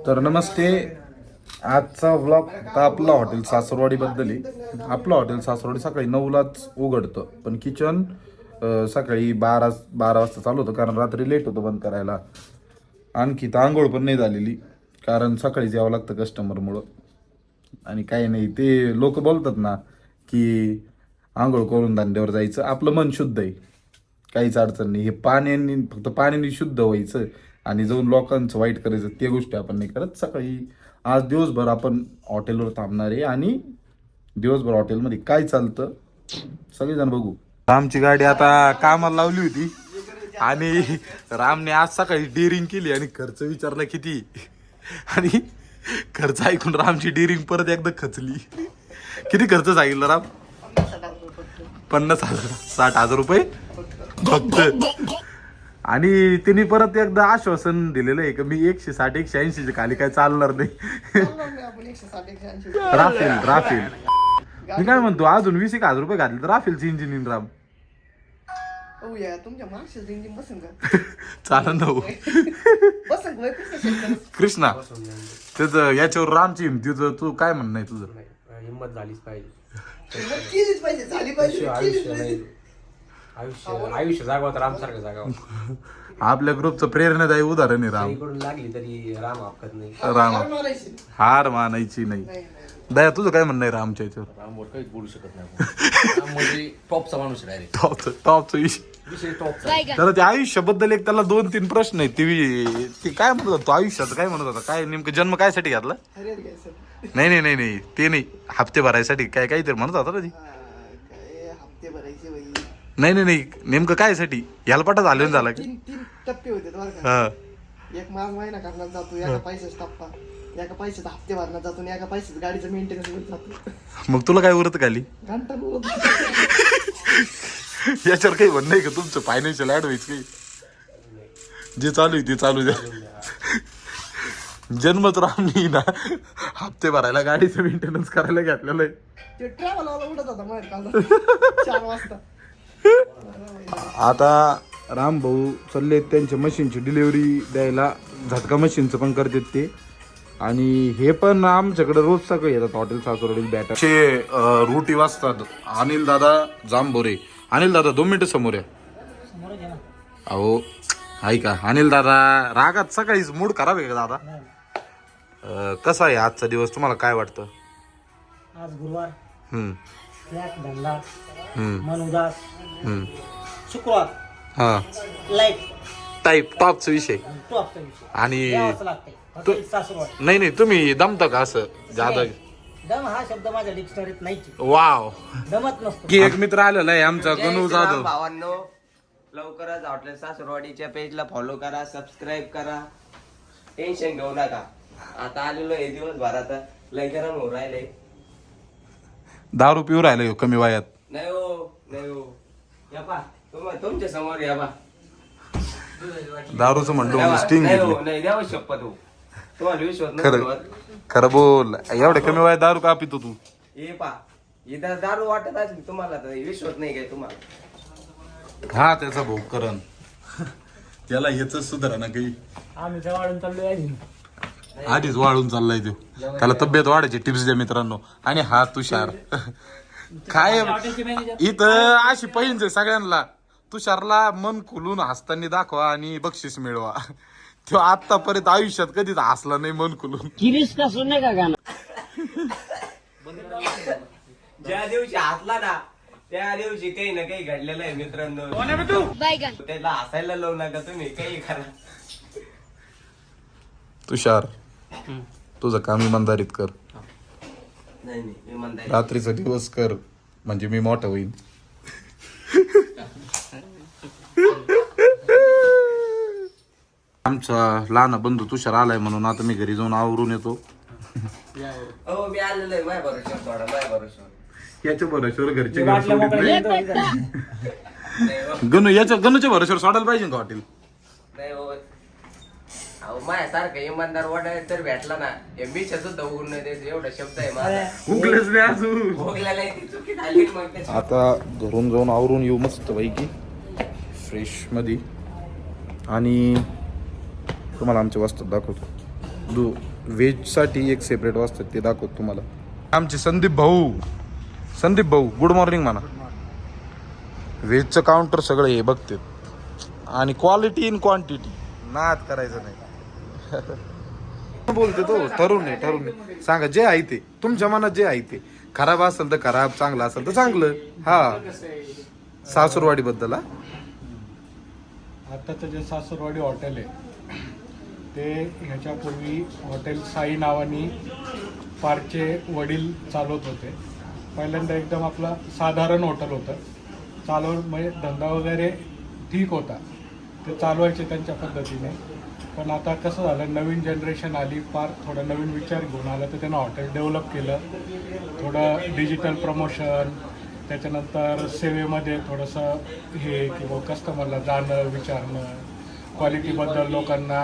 तर नमस्ते. आजचा व्लॉग आता आपला हॉटेल सासरवाडीबद्दल आहे. आपलं हॉटेल सासरवाडी सकाळी 9लाच उघडतं, पण किचन सकाळी 12 वाजता चालू होतं, कारण रात्री लेट होतं बंद करायला. आणखी तर आंघोळ पण नाही झालेली, कारण सकाळीच यावं लागतं कस्टमरमुळं. आणि काही नाही, ते लोक बोलतात ना की आंघोळ करून धंद्यावर जायचं. आपलं मन शुद्ध आहे, काहीच अडचण नाही. हे पाण्याने, फक्त पाण्याने शुद्ध व्हायचं आणि जाऊन लोकांचं वाईट करायचं, ते गोष्टी आपण नाही करत. सकाळी आज दिवसभर आपण हॉटेलवर थांबणार आहे आणि दिवसभर हॉटेलमध्ये काय चालतं सगळेजण बघू. रामची गाडी आता कामाला लावली होती आणि रामने आज सकाळी डेअरिंग केली आणि खर्च विचारला किती, आणि खर्च ऐकून रामची डेअरिंग परत एकदा खचली. किती खर्च सांगितलं राम? 50,000, 60,000 रुपये फक्त. आणि तिने परत एकदा आश्वासन दिलेलं आहे की मी 160 180 च्या खाली काय चालणार नाही. राफेल मी काय म्हणतो, अजून 20,000 रुपये घातले तर राफेलची इंजिनिअरिंग राम चालन ना हो. कृष्णा त्याचं याच्यावर रामची हिमतीचं तू काय म्हणणं आहे? तुझं हिंमत झालीच पाहिजे. आयुष्य जागावं तर रामसारखं जागावं. आपल्या ग्रुपचं प्रेरणादायी उदाहरण आहे राम. इकडून लागली तरी राम हपकत नाही. राम हार मानायची नाही. दया तुझं काय म्हणणं आहे रामच्या याच्यावर? रामवर काहीच बोलू शकत नाही. राम म्हणजे टॉपचा माणूस आहे डायरेक्ट. टॉपचा विषय टॉपचा. त्याला त्या आयुष्याबद्दल एक त्याला 2-3 प्रश्न आहेत. ती काय म्हणत होता तो आयुष्यात, काय म्हणत होता, काय नेमकं जन्म कायसाठी घातला? नाही ते नाही, हप्ते भरायसाठी काय काहीतरी म्हणत होता ना ती. नाही नेमकं काय साठी यालपाटा झालं झाला की 3 टप्पे होते बरं का. हा, एक मास महिना करण्यात जातो, एका पैशाचा टप्पा, एका पैशाचा हप्ते भरण्यात जातो आणि एका पैशाचा गाडीचं मेंटेनन्स जातो. मग तुला काय उरत खाली घंटा याच्यावर काही म्हणणं आहे का तुमचं? फायनान्शियल ऍडवाइस काही जे चालू आहे ते चालू द्या. जन्मच रामनी ना हप्ते भरायला गाडीचं मेंटेनन्स करायला घेतलेलं आहे. ते ट्रॅव्हल वाला उडत होता मग काल 4 वाजता. आता राम भाऊ चालले त्यांच्या मशीनची डिलिव्हरी द्यायला. झटका मशीनचं पण करतात ते, आणि हे पण आमच्याकडे रोज सकाळी येतात हॉटेल सासरवाडी बॅटरचे रोटी वाजतात. अनिल दादा जांभोरे. अनिल दादा 2 मिनिटं समोर या. अहो ऐका अनिल दादा, रागात सकाळीच मूड खराब आहे का दादा? कसा आहे आजचा दिवस, तुम्हाला काय वाटतं? आज गुरुवार, फ्लॅट धंदा, मन उदास. शुक्रवार हा लाईट टाईप टॉपचा विषय. टॉपचा विषय आणि यावंच लागतंय. हॉटेल सासरवाडी. नाही तुम्ही दमता का असं जादा? दम हा शब्द माझ्या डिक्शनरीत नाहीच. वाव. दमत नसतो. की एक मित्र आलेला आहे आमचा गणू जाधव. भावांनो, लवकरच हॉटेल सासरवाडीच्या पेजला फॉलो करा, सबस्क्राईब करा. टेन्शन घेऊ नका. आता आलेलो हे दिवसभर आता लय गरम होऊ राहिले. दारू पिऊ राहिलं कमी वयात. नाही हो या पा तुमच्या समोर या पा. दारूचं म्हणतो स्टिंग घेतली. नाही द्यावं शपथ हो. तुम्हाला विश्वास खरं नाही? खरं बोल, एवढ्या कमी वयात दारू का पितो तू? हे पा इथं दारू वाटत असेल तुम्हाला तर विश्वास नाही काय तुम्हाला? हा त्याचा भाऊ करण त्याला हेच सुधारा ना काही. आम्ही तर वाढून चाललोय आधी. आधीच वाढून चाललाय तो. त्याला तब्येत वाढायची टिप्स द्या मित्रांनो. आणि हा तुषार काय इथं अशी पहिलीच आहे सगळ्यांना. तुषारला मन खुलून हसताना दाखवा आणि बक्षीस मिळवा. तो आतापर्यंत आयुष्यात कधीच हसला नाही मन खुलून. ज्या दिवशी हसला ना त्या दिवशी काही ना काही घडलेलं आहे मित्रांनो. त्याला हसायला लावू नका तुम्ही, काही करा. तुषार तुझं काम इमानदारीत कर. नाही इमानदारी. रात्रीचा दिवस कर, म्हणजे मी मोठा होईन. आमचा लहान बंधू तुषार आलाय म्हणून आता मी घरी जाऊन आवरून येतो. हो मी आलेलो आहे माझ्या भरोश्यावर सोडा, माझ्या भरोश्यावर. याच्या भरोश्यावर घरचे घर सोडित नाही. गणूच्या भरोश्यावर सोडायला पाहिजे का हॉटेल? नाही हो. अहो माझ्यासारखं इमानदार वाटायला तर भेटला ना, हे मी सुद्धा उघडून नाही द्यायचं एवढा शब्द आहे माझा. उगलेच नाही अजून. भोगल्याला ती चुकी झाली मग त्याची. आता घरून जाऊन आवरून येऊ मस्त पैकी फ्रेश मध्ये, आणि तुम्हाला आमच्या वस्तात दाखवतो. व्हेजसाठी एक सेपरेट वाजतात, ते दाखवतो तुम्हाला. आमचे संदीप भाऊ गुड मॉर्निंग म्हणा. व्हेजचं काउंटर सगळं हे बघते आणि क्वालिटी इन क्वांटिटी नाद करायचं नाही. बोलते तो ठरून नाही सांगा जे आहे ते तुमच्या मनात जे आहे ते. खराब असेल तर खराब, चांगलं असेल तर चांगलं. हा सासूरवाडी बद्दल आताचं जे सासूरवाडी हॉटेल आहे ते ह्याच्यापूर्वी हॉटेल साई नावानी पारचे वडील चालवत होते. पहिल्यांदा एकदम आपलं साधारण हॉटेल होतं, म्हणजे धंदा वगैरे ठीक होता, ते चालवायचे त्यांच्या पद्धतीने. पण आता कसं झालं, नवीन जनरेशन आली, पार थोडा नवीन विचार घेऊन आला, तर त्यानं हॉटेल डेव्हलप केलं. थोडं डिजिटल प्रमोशन, त्याच्यानंतर सेवेमध्ये थोडंसं हे किंवा कस्टमरला जाणं, विचारणं, क्वालिटीबद्दल लोकांना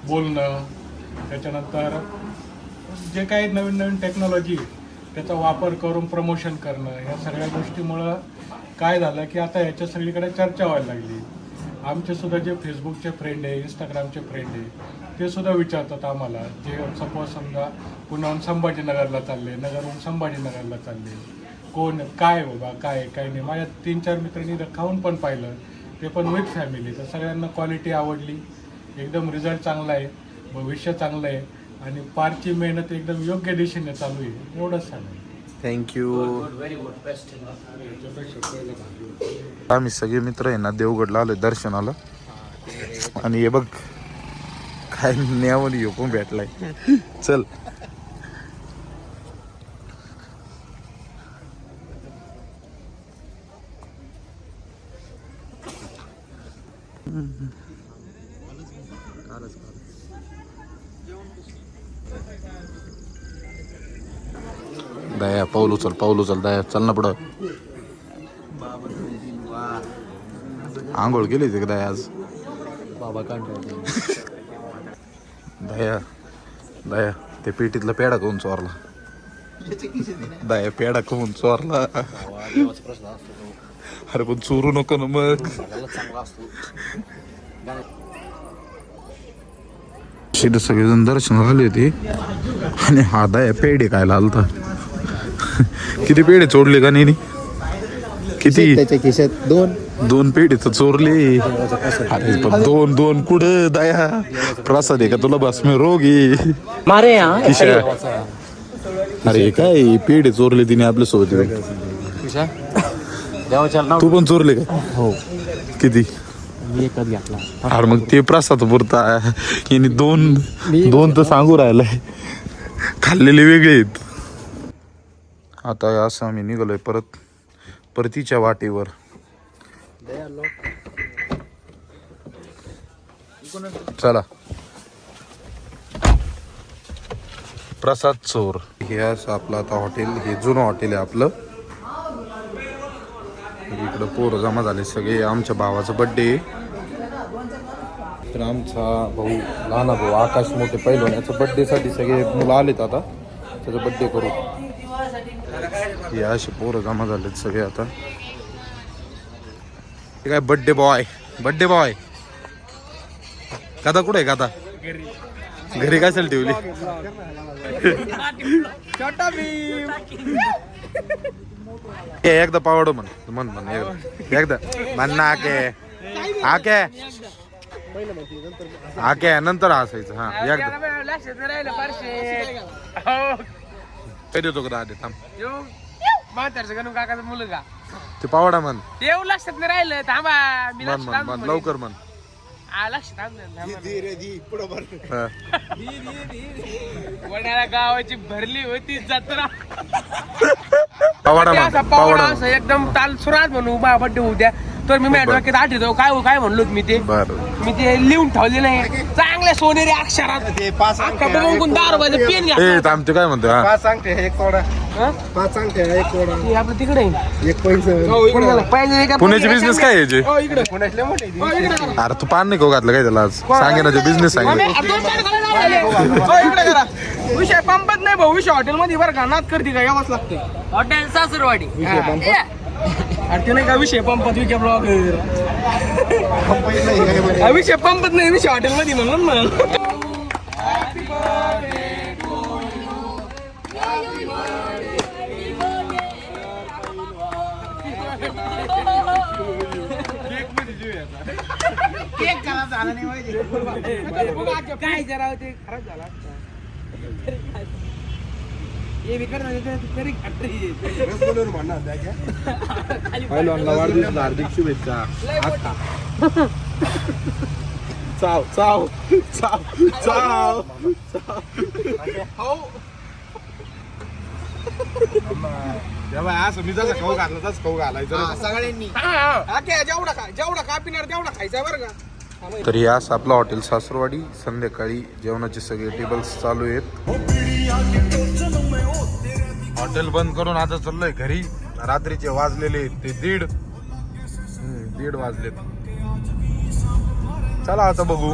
बोलणं, त्याच्यानंतर जे काही नवीन नवीन टेक्नॉलॉजी त्याचा वापर करून प्रमोशन करणं, ह्या सगळ्या गोष्टीमुळं काय झालं की आता ह्याच्या सगळीकडे चर्चा व्हायला लागली. आमचे सुद्धा जे फेसबुकचे फ्रेंड आहे, इंस्टाग्रामचे फ्रेंड आहे, ते सुद्धा विचारतात आम्हाला, जे सपोज समजा पुण्याहून संभाजीनगरला चालले, नगरहून संभाजीनगरला चालले, कोण काय बाबा काय नाही. माझ्या 3-4 मित्रांनी खाऊन पण पाहिलं, ते पण विथ फॅमिली. तर सगळ्यांना क्वालिटी आवडली, एकदम रिझल्ट चांगला आहे, भविष्य चांगलं आहे आणि पारची मेहनत एकदम योग्य दिशेने चालू आहे. एवढंच सांगेल. थँक्यू. Very good best. आम्ही सगळे मित्र आहे ना देवगडला आलोय दर्शनाला आणि हे बघ काय न्यावणी यो पण भेटलाय. चल दया पाऊल उचल दया चल ना पुढं. आंघोळ केली ते दया आज. बाबा दया ते पेटीतला पेढा कोण चोरला. दया पेढा कोण चोरला. अरे पण चोरू नको ना मग. सगळेजण दर्शन झाले होते आणि हा दया पेढे काय लालता. किती पेढे चोरले का नाही? किती? त्याच्या खिशात 2 पेढे तर चोरले. अरे पण 2 कुठं दया प्रसाद आहे का तुला? बस मी रोगी मारे खिशा. अरे काय पेढे चोरले तिने आपल्या सोबत. तू पण चोरले का? हो किती? मी एकच घेतला. अरे मग ते प्रसाद पुरता याने 2 तर सांगू राहिलाय. खाल्लेले वेगळे आहेत. आता असं आम्ही निघालोय परतीच्या वाटेवर. चला प्रसाद चोर हे असं आपलं आता हॉटेल. हे जुनं हॉटेल आहे आपलं. इकडं पोरं जमा झाले सगळे. आमच्या भावाचा बड्डे. तर आमचा भाऊ लहाना भाऊ आकाश मोठे पहिलवान याचा बड्डेसाठी सगळे मुलं आलेत. आता त्याचा बड्डे करू. हे असे पोरं जमा झालेत सगळे आता. हे काय बड्डे बॉय गादा कुठे आहे? गादा घरी कशाला ठेवली? एकदा पावड म्हण एकदा म्हण ना आके नंतर हसायचं. हा एकदा काय देतो का दादे थांब. काकाचा मुलगा ते पावडा म्हण. येऊ लक्षात नाही राहिलं. थांबा मी म्हण लवकर म्हण. लक्षात हा. वड्याला गावाची भरली होती जत्रा. पावडा असा म्हण पावडा असं एकदम ताल सुरात म्हणून बा बड्डे उद्या. तर मी माझ्या डोक्यात आठवतो काय म्हणलो मी ते. बरं मी ते लिहून ठेवले नाही चांगल्या सोनेरी अक्षरात. अख्खा बघून 10 रुपयाचं पेन घ्या. ए थांब ते काय म्हणतो. हा 5 अंगठे 1 तोडा. 5 अंगठे 1 तोडा. ते आपलं तिकडे आहे. 1 पैसा. पाहिजे का? पुण्याचे बिझनेस काय यायचे? पुण्यातले मोठे. अरे तू पान नाही घातलं काय त्याला आज? सांगे ना ते बिझनेस सांगितलं. विषय पंपत नाही भाऊ. विषय हॉटेल मध्ये बरं का नाद करते का यावंच लागते. हॉटेल सासरवाडी. अरे ते नाही का विषय पंपत विके ब्लॉग. विषय पंपत नाही विषय हॉटेल मध्ये म्हणून केक खराब झाला नाही माहिती काय जरा ते खराब झाला हे विकत तरी पहिलवानला वाढदिवसाला हार्दिक शुभेच्छा चाव चाव चाव चाव असं मी जसं खाऊ घातलं तसं खाऊ घालायचं सगळ्यांनी जेवढा का पिणार तेवढा खायचा बरं का. तर यास आपलं हॉटेल सासरवाडी संध्याकाळी जेवणाचे सगळे टेबल्स चालू आहेत. हॉटेल बंद करून आता चाललोय घरी. रात्रीचे वाजलेले ते 1:30 वाजलेत. चला आता बघू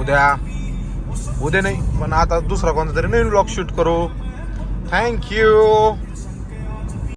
उद्या नाही पण आता दुसरा कोणता तरी नवीन ब्लॉग शूट करू. थँक्यू.